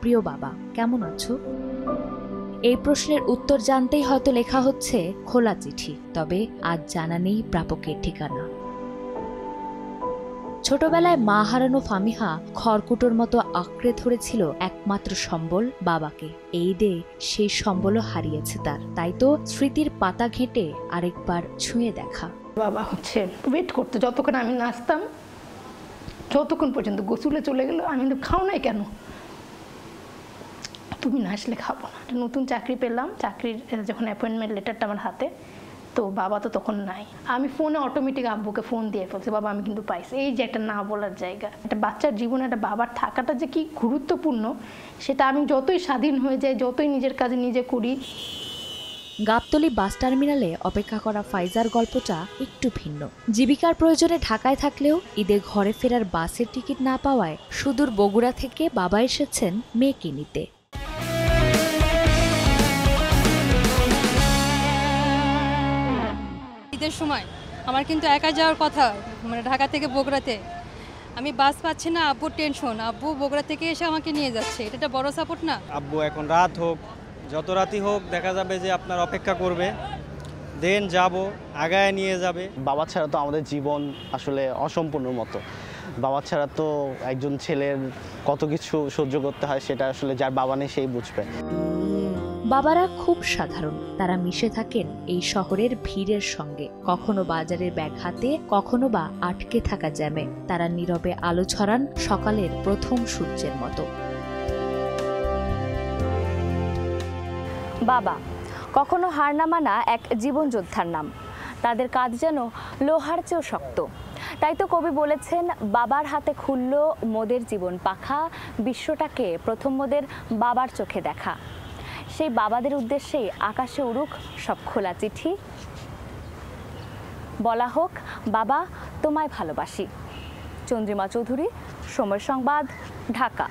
প্রিয় বাবা, কেমন আছো? এই প্রশ্নের উত্তর জানতেই হয়তো লেখা হচ্ছে খোলা চিঠি, তবে আজ জানা নেই প্রাপকের ঠিকানা। ছোটবেলায় মা হারানো ফামিহা খড়কুটোর মতো আঁকড়ে ধরেছিল একমাত্র সম্বল বাবাকে। এই দে সেই সম্বলও হারিয়েছে তার। তাই তো স্মৃতির পাতা ঘেঁটে আরেকবার ছুঁয়ে দেখা। বাবা ওয়েট করতো যতক্ষণ আমি নাচতাম, যতক্ষণ পর্যন্ত গোসলে চলে গেল। আমি তো খাও নাই কেন, তুমি না আসলে খাবো না। নতুন চাকরি পেলাম, চাকরির যখন অ্যাপয়েন্টমেন্ট লেটারটা আমার হাতে, তো বাবা তো তখন নাই। আমি ফোনে অটোমেটিক আব্বুকে ফোন দিয়ে ফেলছি, বাবা আমি কিন্তু পাইছি। এই যে একটা না বলার জায়গা, একটা বাচ্চার জীবনে একটা বাবার থাকাটা যে কি গুরুত্বপূর্ণ, সেটা আমি যতই স্বাধীন হয়ে যাই, যতই নিজের কাজে নিজে করি। গাবতলী বাস টার্মিনালে অপেক্ষা করা ফাইজার গল্পটা একটু ভিন্ন। জীবিকার প্রয়োজনে ঢাকায় থাকলেও ঈদে ঘরে ফেরার বাসের টিকিট না পাওয়ায় সুদূর বগুড়া থেকে বাবা এসেছেন মেয়েকে নিতে। ঈদের সময় আমার কিন্তু একা যাওয়ার কথা, মানে ঢাকা থেকে বগুড়াতে। আমি বাস পাচ্ছি না, আব্বুর টেনশন। আব্বু বগুড়া থেকে এসে আমাকে নিয়ে যাচ্ছে, এটা একটা বড় সাপোর্ট না? আব্বু এখন রাত হোক, যত রাতই হোক, দেখা যাবে যে আপনার অপেক্ষা করবে, দেন যাব, আগায় নিয়ে যাবে। বাবা ছাড়া তো আমাদের জীবন আসলে অসম্পূর্ণ মতো। বাবা ছাড়া তো একজন ছেলের কত কিছু সহ্য করতে হয়, সেটা আসলে যার বাবা নেই সেই বুঝবে। বাবারা খুব সাধারণ, তারা মিশে থাকেন এই শহরের ভিড়ের সঙ্গে। কখনো বাজারের ব্যাগ হাতে, কখনো বা আটকে থাকা জ্যামে। তারা নীরবে আলো ছড়ান সকালের প্রথম সূর্যের মতো। বাবা কখনো হার না মানা এক জীবন যোদ্ধার নাম। তাদের কাজ যেন লোহার চেয়েও শক্ত। তাই তো কবি বলেছেন, বাবার হাতে খুলল মোদের জীবন পাখা, বিশ্বটাকে প্রথম মোদের বাবার চোখে দেখা। সেই বাবাদের উদ্দেশ্যেই আকাশে উড়ুক সব খোলা চিঠি, বলা হোক বাবা তোমায় ভালোবাসি। চন্দ্রিমা চৌধুরী, সময় সংবাদ, ঢাকা।